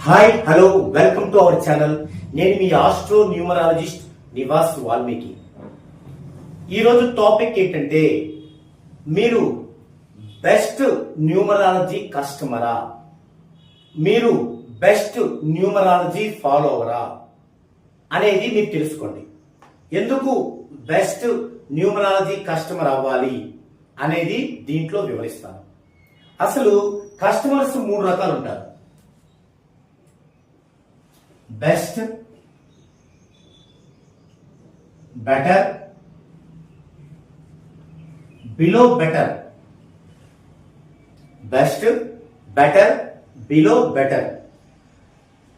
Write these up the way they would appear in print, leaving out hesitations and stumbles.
Hi hello welcome to our channel. నేను మీ astro numerologist Nivas Valmiki. ఈరోజు topic ఏంటంటే, మీరు బెస్ట్ న్యూమరాలజీ కస్టమరా, మీరు బెస్ట్ న్యూమరాలజీ ఫాలోవరా అనేది మీరు తెలుసుకోండి. ఎందుకు బెస్ట్ న్యూమరాలజీ కస్టమర్ అవ్వాలి అనేది దీంట్లో వివరిస్తాను. అసలు కస్టమర్స్ 3 రకాలు ఉంటారు. Best, better, below better. Best, better, below better.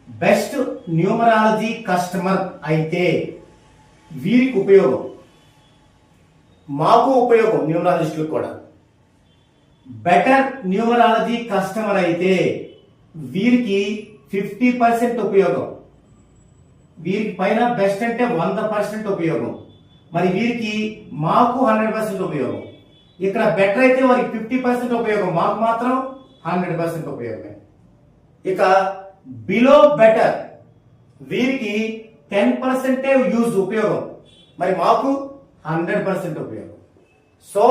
Best numerology customer అయితే వీరికి ఉపయోగం, మాకు ఉపయోగం, న్యూమరాలజిస్టులకు కూడా. బెటర్ న్యూమరాలజీ కస్టమర్ అయితే వీరికి 50% ఉపయోగం, వీరికి పైన బెస్ట్ అంటే 100% ఉపయోగం, మరి వీరికి మాకు 100% ఉపయోగం. ఇక్కడ బెటర్ అయితే వారికి 50% ఉపయోగం, మాకు మాత్రం 100% ఉపయోగమే. ఇక బిలో బెటర్ వీరికి 10% యూజ్ ఉపయోగం, మరి మాకు 100% ఉపయోగం. సో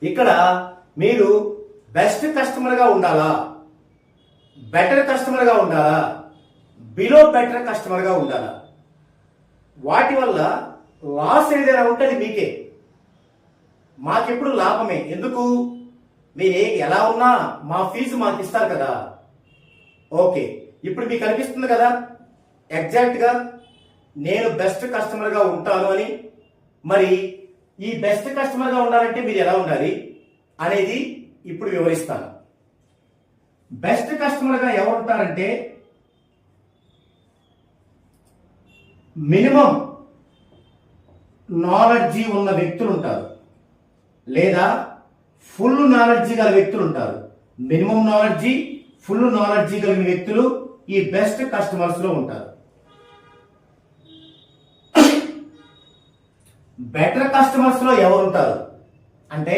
ఇక్కడ మీరు బెస్ట్ కస్టమర్ గా ఉండాలా, బెటర్ కస్టమర్ గా ఉండాలా, బిలో బెటర్ కస్టమర్ గా ఉండాలా? వాటి వల్ల లాస్ ఏదైనా ఉంటే అది మీకే, మాకెప్పుడు లాభమే. ఎందుకు? మీరు ఎలా ఉన్నా మా ఫీజు మాకు ఇస్తారు కదా. ఓకే, ఇప్పుడు మీకు అనిపిస్తుంది కదా ఎగ్జాక్ట్ గా నేను బెస్ట్ కస్టమర్ గా ఉంటాను అని. మరి ఈ బెస్ట్ కస్టమర్ గా ఉండాలంటే మీరు ఎలా ఉండాలి అనేది ఇప్పుడు వివరిస్తాను. బెస్ట్ కస్టమర్ గా ఎవరు ఉంటారంటే, మినిమం నాలెడ్జీ ఉన్న వ్యక్తులు ఉంటారు, లేదా ఫుల్ నాలెడ్జీ గల వ్యక్తులు ఉంటారు. మినిమం నాలెడ్జీ, ఫుల్ నాలెడ్జీ కలిగిన వ్యక్తులు ఈ బెస్ట్ కస్టమర్స్ లో ఉంటారు. బెటర్ కస్టమర్స్ లో ఎవరు ఉంటారు అంటే,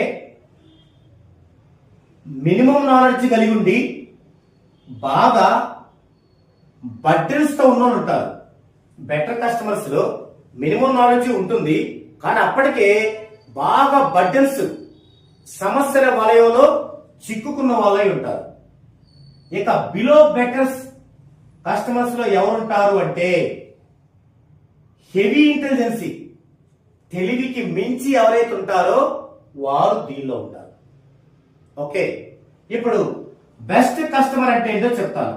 మినిమం నాలెడ్జ్ కలిగి ఉండి బాగా బర్డెన్స్ తో ఉన్న ఉంటారు. బెటర్ కస్టమర్స్ లో మినిమం నాలెడ్జ్ ఉంటుంది, కానీ అప్పటికే బాగా బర్డెన్స్, సమస్యల వలయంలో చిక్కుకున్న వాళ్ళై ఉంటారు. ఇక బిలో బెటర్స్ కస్టమర్స్ లో ఎవరుంటారు అంటే, హెవీ ఇంటెలిజెన్సీ, తెలివికి మించి ఎవరైతే ఉంటారో వారు దీనిలో ఉంటారు. ఓకే, ఇప్పుడు బెస్ట్ కస్టమర్ అంటే ఏంటో చెప్తాను.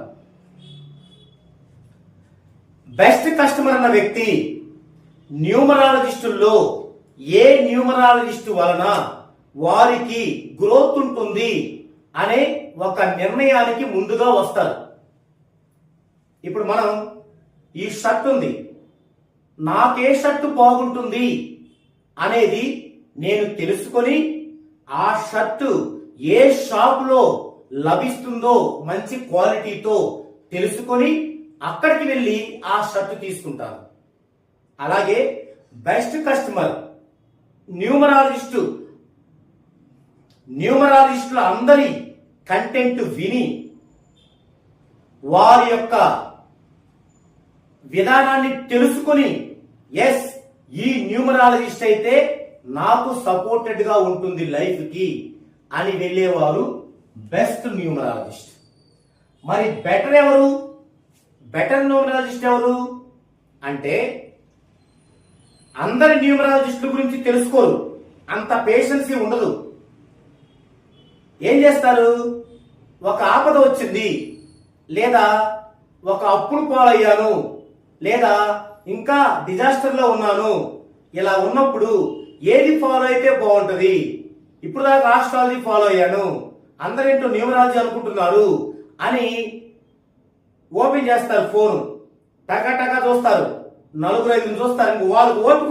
బెస్ట్ కస్టమర్ అన్న వ్యక్తి న్యూమరాలజిస్టుల్లో ఏ న్యూమరాలజిస్టు వలన వారికి గ్రోత్ ఉంటుంది అనే ఒక నిర్ణయానికి ముందుగా వస్తారు. ఇప్పుడు మనం ఈ షర్ట్ ఉంది, నాకే షర్ట్ బాగుంటుంది అనేది నేను తెలుసుకొని, ఆ షర్టు ఏ షాప్ లో లభిస్తుందో మంచి క్వాలిటీతో తెలుసుకొని అక్కడికి వెళ్ళి ఆ షర్ట్ తీసుకుంటాను. అలాగే బెస్ట్ కస్టమర్ న్యూమరాలజిస్టుల అందరి కంటెంట్ విని వారి యొక్క విధానాన్ని తెలుసుకొని, ఎస్ ఈ న్యూమరాలజిస్ట్ అయితే నాకు సపోర్టెడ్ గా ఉంటుంది లైఫ్ కి అని వెళ్ళేవారు బెస్ట్ న్యూమరాలజిస్ట్. మరి బెటర్ ఎవరు? బెటర్ న్యూమరాలజిస్ట్ ఎవరు అంటే, అందరి న్యూమరాలజిస్టుల గురించి తెలుసుకోరు, అంత పేషెన్సీ ఉండదు. ఏం చేస్తారు? ఒక ఆపద వచ్చింది, లేదా ఒక అప్పులు పాలయ్యాను, లేదా ఇంకా డిజాస్టర్ లో ఉన్నాను, ఇలా ఉన్నప్పుడు ఏది ఫాలో అయితే బాగుంటది, ఇప్పుడు దాకా ఆస్ట్రాలజీ ఫాలో అయ్యాను, అందరేంటో న్యూమరాలజీ అనుకుంటున్నారు అని ఓపెన్ చేస్తారు ఫోన్, టకా టకా చూస్తారు, 4-5 చూస్తారు. వాళ్ళకు ఓపిక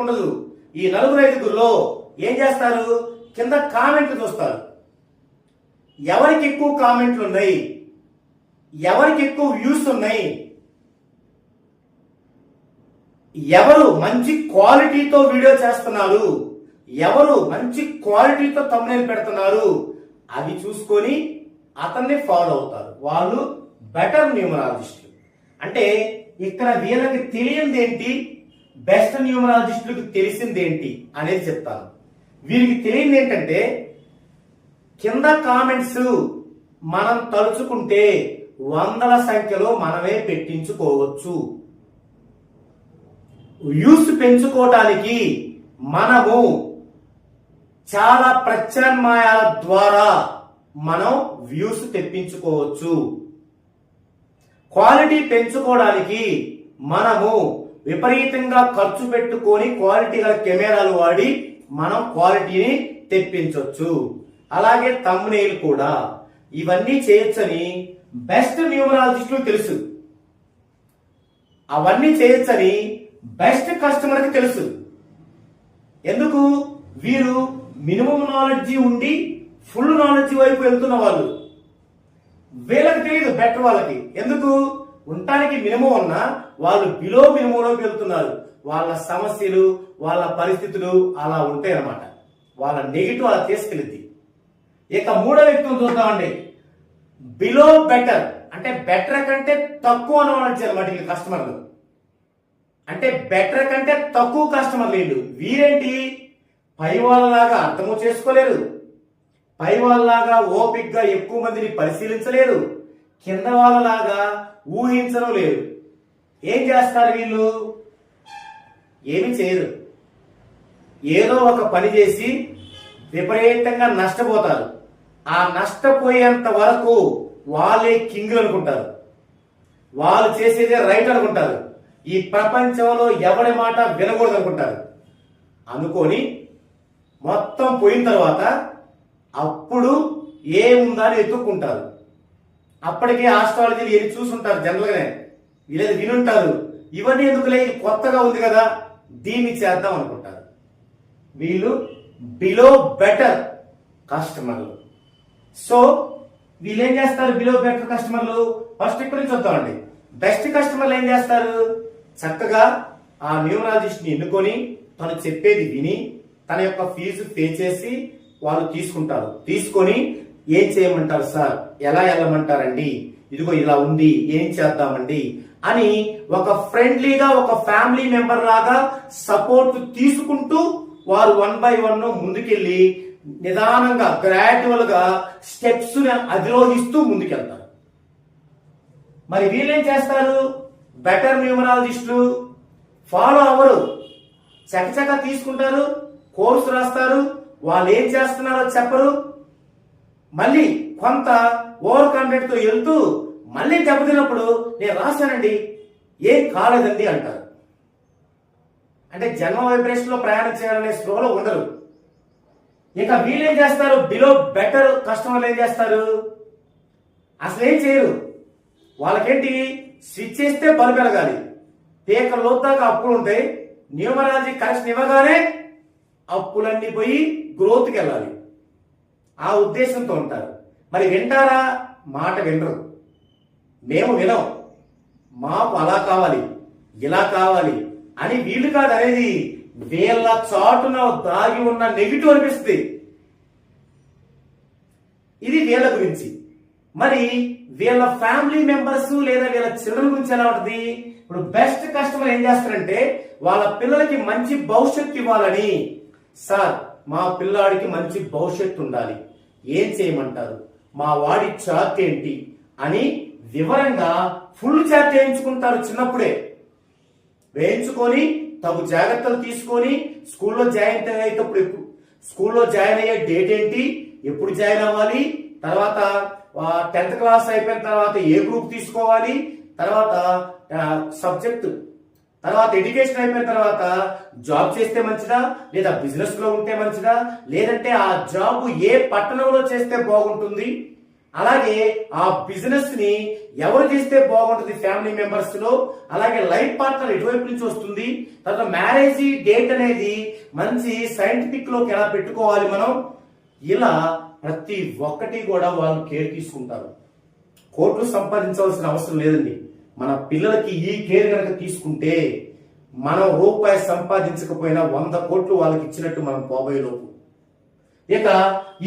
ఉండదు. ఈ 4-5లో ఏం చేస్తారు? కింద కామెంట్లు చూస్తారు. ఎవరికి ఎక్కువ కామెంట్లు ఉన్నాయి, ఎవరికి ఎక్కువ వ్యూస్ ఉన్నాయి, ఎవరు మంచి క్వాలిటీతో వీడియో చేస్తున్నారు, ఎవరు మంచి క్వాలిటీతో థంబ్నెయిల్ పెడుతున్నారు, అవి చూసుకొని అతన్ని ఫాలో అవుతారు. వాళ్ళు బెటర్ న్యూమరాలజిస్టులు. అంటే ఇక్కడ వీళ్ళకి తెలియంది ఏంటి, బెస్ట్ న్యూమరాలజిస్టులకు తెలిసింది ఏంటి అనేది చెప్తాను. వీరికి తెలియంది ఏంటంటే, కింద కామెంట్స్ మనం తలుచుకుంటే వందల సంఖ్యలో మనమే పెట్టించుకోవచ్చు. వ్యూస్ పెంచుకోవటానికి మనము చాలా ప్రత్యామ్నాయాల ద్వారా మనం వ్యూస్ తెప్పించుకోవచ్చు. క్వాలిటీ పెంచుకోవడానికి మనము విపరీతంగా ఖర్చు పెట్టుకొని క్వాలిటీ గల కెమెరాలు వాడి మనం క్వాలిటీని తెప్పించవచ్చు. అలాగే థంబ్నెయిల్ కూడా ఇవన్నీ చేయొచ్చని బెస్ట్ న్యూమరాలజిస్టులు తెలుసు. అవన్నీ చేయొచ్చని బెస్ట్ కస్టమర్ కి తెలుసు. ఎందుకు? వీరు మినిమం నాలెడ్జి ఉండి ఫుల్ నాలెడ్జి వైపు వెళ్తున్న వాళ్ళు. వీళ్ళకి తెలియదు బెటర్ వాళ్ళకి. ఎందుకు? ఉండటానికి మినిమం ఉన్నా వాళ్ళు బిలో మినిమంలోకి వెళ్తున్నారు. వాళ్ళ సమస్యలు, వాళ్ళ పరిస్థితులు అలా ఉంటాయి అన్నమాట. వాళ్ళ నెగిటివ్ అలా తీసుకెళ్ళింది. ఇక మూడో వ్యక్తులు చూద్దామండి. బిలో బెటర్ అంటే బెటర్ కంటే తక్కువ నాలెడ్జ్ అనమాట. ఈ కస్టమర్లు అంటే బెటర్ కంటే తక్కువ కస్టమర్లు వీళ్ళు. వీరేంటి? పై వాళ్ళలాగా అర్థము చేసుకోలేరు, పై వాళ్ళలాగా ఓపిక్ గా ఎక్కువ మందిని పరిశీలించలేరు, కింద వాళ్ళలాగా ఊహించడం లేదు. ఏం చేస్తారు వీళ్ళు? ఏమి చేయరు. ఏదో ఒక పని చేసి విపరీతంగా నష్టపోతారు. ఆ నష్టపోయేంత వరకు వాళ్ళే కింగులు అనుకుంటారు. వాళ్ళు చేసేదే రైట్ అనుకుంటారు. ఈ ప్రపంచంలో ఎవరి మాట వినకూడదు అనుకుంటారు. అనుకొని మొత్తం పోయిన తర్వాత అప్పుడు ఏముందని ఎత్తుక్కుంటారు. అప్పటికే ఆస్ట్రాలజీలు ఏది చూసుంటారు, జనరల్గానే వీళ్ళది వినుంటారు. ఇవన్నీ ఎందుకులే, కొత్తగా ఉంది కదా దీన్ని చేద్దాం అనుకుంటారు. వీళ్ళు బిలో బెటర్ కస్టమర్లు. సో వీళ్ళు ఏం చేస్తారు? బిలో బెటర్ కస్టమర్లు ఫస్ట్ ఇక్కడి నుంచి వద్దామండి. బెస్ట్ కస్టమర్లు ఏం చేస్తారు? చక్కగా ఆ న్యూమరాలజిస్ట్ ని ఎన్నుకొని తను చెప్పేది విని తన యొక్క ఫీజు పే చేసి వాళ్ళు తీసుకుంటారు. తీసుకొని ఏం చేయమంటారు సార్, ఎలా వెళ్ళమంటారండి, ఇదిగో ఇలా ఉంది, ఏం చేద్దామండి అని ఒక ఫ్రెండ్లీగా ఒక ఫ్యామిలీ మెంబర్ లాగా సపోర్ట్ తీసుకుంటూ వారు 1 by 1 ముందుకెళ్లి నిదానంగా గ్రాడ్యువల్ గా స్టెప్స్ అధిరోహిస్తూ ముందుకెళ్తారు. మరి వీళ్ళేం చేస్తారు? బెటర్ న్యూమరాలజిస్టులు ఫాలో అవ్వరు, చకచక తీసుకుంటారు, కోర్సు రాస్తారు, వాళ్ళు ఏం చేస్తున్నారో చెప్పరు. మళ్ళీ కొంత ఓవర్ కాన్ఫిడెంట్ తో వెళ్తూ మళ్ళీ దెబ్బతిన్నప్పుడు నేను రాశానండి ఏం కాలేదండి అంటారు. అంటే జన్మ వైబ్రేషన్ లో ప్రయాణం చేయాలనే స్పృహలో ఉండరు. ఇక వీళ్ళేం చేస్తారు? బిలో బెటర్ కస్టమర్లు ఏం చేస్తారు? అసలు ఏం చేయరు. వాళ్ళకేంటి? స్విచ్ చేస్తే బల్బ్ వెలగాలి, పేక లోతాగా అప్పులు ఉంటాయి, న్యూమరాలజీ కరెక్షన్ ఇవ్వగానే అప్పులన్నీ పోయి గ్రోత్కి వెళ్ళాలి, ఆ ఉద్దేశంతో ఉంటారు. మరి వింటారా? మాట వినరు. మేము వినం, మాకు అలా కావాలి, ఇలా కావాలి అని వీళ్ళు కాదు అనేది. వీళ్ళ చాటున దాగి ఉన్న నెగిటివ్ అనిపిస్తుంది. ఇది వీళ్ళ గురించి. మరి వీళ్ళ ఫ్యామిలీ మెంబర్స్ లేదా వీళ్ళ చిల్డ్రన్ గురించి ఎలా ఉంటుంది? ఇప్పుడు బెస్ట్ కస్టమర్ ఏం చేస్తారంటే వాళ్ళ పిల్లలకి మంచి భవిష్యత్తు ఇవ్వాలని, సార్ మా పిల్లాడికి మంచి భవిష్యత్తు ఉండాలి, ఏం చేయమంటారు, మా వాడి చార్ట్ ఏంటి అని వివరంగా ఫుల్ చార్ట్ వేయించుకుంటారు. చిన్నప్పుడే వేయించుకొని తగు జాగ్రత్తలు తీసుకొని స్కూల్లో జాయిన్ అయ్యేటప్పుడు స్కూల్లో జాయిన్ అయ్యే డేట్ ఏంటి, ఎప్పుడు జాయిన్ అవ్వాలి, తర్వాత 10th క్లాస్ అయిపోయిన తర్వాత ఏ గ్రూప్ తీసుకోవాలి, తర్వాత సబ్జెక్ట్, తర్వాత ఎడ్యుకేషన్ అయిపోయిన తర్వాత జాబ్ చేస్తే మంచిదా లేదా బిజినెస్ లో ఉంటే మంచిదా, లేదంటే ఆ జాబ్ ఏ పట్టణంలో చేస్తే బాగుంటుంది, అలాగే ఆ బిజినెస్ ని ఎవరు చేస్తే బాగుంటుంది ఫ్యామిలీ మెంబర్స్ లో, అలాగే లైఫ్ పార్ట్నర్ ఎటువైపు నుంచి వస్తుంది, తర్వాత మ్యారేజ్ డేట్ అనేది మంచి సైంటిఫిక్ లోకి ఎలా పెట్టుకోవాలి మనం, ఇలా ప్రతి ఒక్కటి కూడా వాళ్ళు కేర్ తీసుకుంటారు. కోట్లు సంపాదించవలసిన అవసరం లేదండి. మన పిల్లలకి ఈ కేర్ కనుక తీసుకుంటే మనం రూపాయి సంపాదించకపోయినా 100 కోట్లు వాళ్ళకి ఇచ్చినట్టు మనం పోబోయేలోపు. ఇక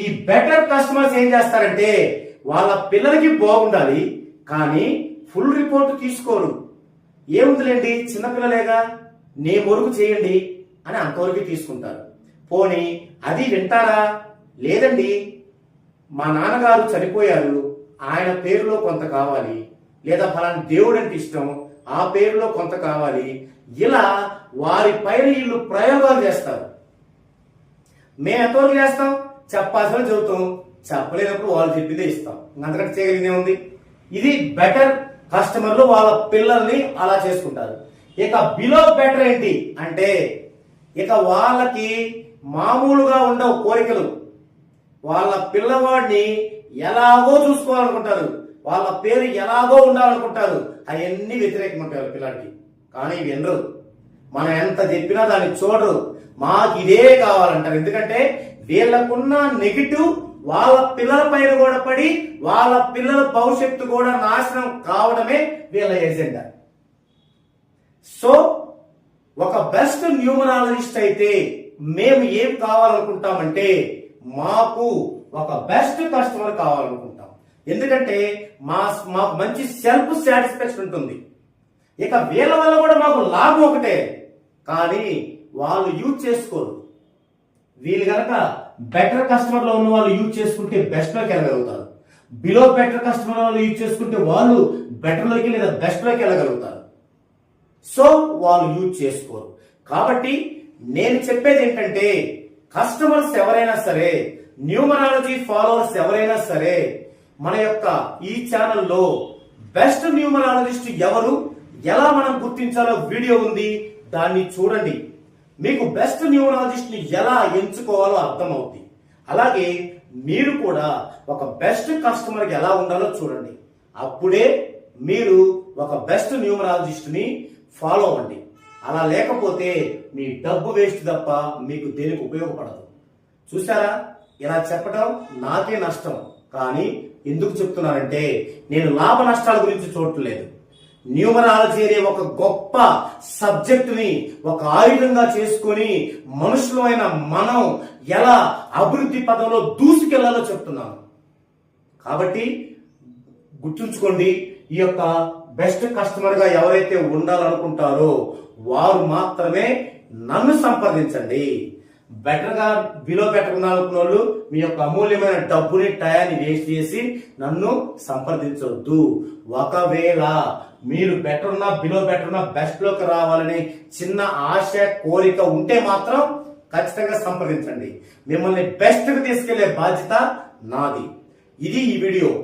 ఈ బెటర్ కస్టమర్స్ ఏం చేస్తారంటే వాళ్ళ పిల్లలకి బాగుండాలి, కానీ ఫుల్ రిపోర్ట్ తీసుకోరు. ఏముందిలేండి చిన్నపిల్లలేగా, నే వరకు చేయండి అని అంతవరకు తీసుకుంటారు. పోనీ అది వింటారా? లేదండి, మా నాన్నగారు చనిపోయారు, ఆయన పేరులో కొంత కావాలి, లేదా ఫలాని దేవుడు అంటే ఇష్టం, ఆ పేరులో కొంత కావాలి, ఇలా వారి పైన వీళ్ళు ప్రయోగాలు చేస్తారు. మేము ఎంతవరకు చేస్తాం? చెప్పాల్సిన చెబుతాం, చెప్పలేనప్పుడు వాళ్ళు చెప్పిందే ఇస్తాం. అంతకంటే చేయగలిగిందే ఉంది. ఇది బెటర్ కస్టమర్లు వాళ్ళ పిల్లల్ని అలా చేసుకుంటారు. ఇక బిలో బెటర్ ఏంటి అంటే, ఇక వాళ్ళకి మామూలుగా ఉండవు కోరికలు. వాళ్ళ పిల్లవాడిని ఎలాగో చూసుకోవాలనుకుంటారు, వాళ్ళ పేరు ఎలాగో ఉండాలనుకుంటారు. అవన్నీ వ్యతిరేకం ఉంటాయి వాళ్ళ పిల్లాడికి. కానీ వినరు, మనం ఎంత చెప్పినా దాన్ని చూడరు. మాకు ఇదే కావాలంటారు. ఎందుకంటే వీళ్ళకున్న నెగిటివ్ వాళ్ళ పిల్లల పైన కూడా పడి వాళ్ళ పిల్లల భవిష్యత్తు కూడా నాశనం కావడమే వీళ్ళ ఎజెండా. సో ఒక బెస్ట్ న్యూమరాలజిస్ట్ అయితే మేము ఏం కావాలనుకుంటామంటే, మాకు ఒక బెస్ట్ కస్టమర్ కావాలనుకుంటాం. ఎందుకంటే మాకు మంచి సెల్ఫ్ సాటిస్ఫాక్షన్ ఉంటుంది. ఇక వీళ్ళ వల్ల కూడా మాకు లాభం ఒకటే, కానీ వాళ్ళు యూజ్ చేసుకోరు. వీళ్ళు కనుక బెటర్ కస్టమర్ లో ఉన్న వాళ్ళు యూజ్ చేసుకుంటే బెస్ట్ లోకి వెళ్ళగలుగుతారు. బిలో బెటర్ కస్టమర్ వాళ్ళు యూజ్ చేసుకుంటే వాళ్ళు బెటర్ లోకి లేదా బెస్ట్ లోకి వెళ్ళగలుగుతారు. సో వాళ్ళు యూజ్ చేసుకోరు. కాబట్టి నేను చెప్పేది ఏంటంటే, కస్టమర్స్ ఎవరైనా సరే, న్యూమరాలజీ ఫాలోవర్స్ ఎవరైనా సరే, మన యొక్క ఈ ఛానల్లో బెస్ట్ న్యూమరాలజిస్ట్ ఎవరు, ఎలా మనం గుర్తించాలో వీడియో ఉంది, దాన్ని చూడండి. మీకు బెస్ట్ న్యూమరాలజిస్ట్ ని ఎలా ఎంచుకోవాలో అర్థమవుతుంది. అలాగే మీరు కూడా ఒక బెస్ట్ కస్టమర్ కి ఎలా ఉండాలో చూడండి. అప్పుడే మీరు ఒక బెస్ట్ న్యూమరాలజిస్ట్ ని ఫాలో అవ్వండి. అలా లేకపోతే మీ డబ్బు వేస్ట్ తప్ప మీకు దేనికి ఉపయోగపడదు. చూసారా, ఇలా చెప్పడం నాకే నష్టం. కానీ ఎందుకు చెప్తున్నానంటే, నేను లాభ నష్టాల గురించి చూడట్లేదు. న్యూమరాలజీ అనే ఒక గొప్ప సబ్జెక్టుని ఒక ఆయుధంగా చేసుకొని మనుషులమైన మనం ఎలా అభివృద్ధి పదంలో దూసుకెళ్లాలో చెప్తున్నాను. కాబట్టి గుర్తుంచుకోండి, ఈ యొక్క బెస్ట్ కస్టమర్ గా ఎవరైతే ఉండాలనుకుంటారో వారు మాత్రమే నన్ను సంప్రదించండి. బెటర్ గా బిలో బెటర్ ఉండాలనుకున్న వాళ్ళు మీ యొక్క అమూల్యమైన డబ్బుని టయాన్ని వేస్ట్ చేసి నన్ను సంప్రదించవద్దు. ఒకవేళ మీరు బెటర్ ఉన్నా బిలో బెటర్ ఉన్నా బెస్ట్ లోకి రావాలనే చిన్న ఆశ కోరిక ఉంటే మాత్రం ఖచ్చితంగా సంప్రదించండి. మిమ్మల్ని బెస్ట్ కి తీసుకెళ్లే బాధ్యత నాది. ఇది ఈ వీడియో.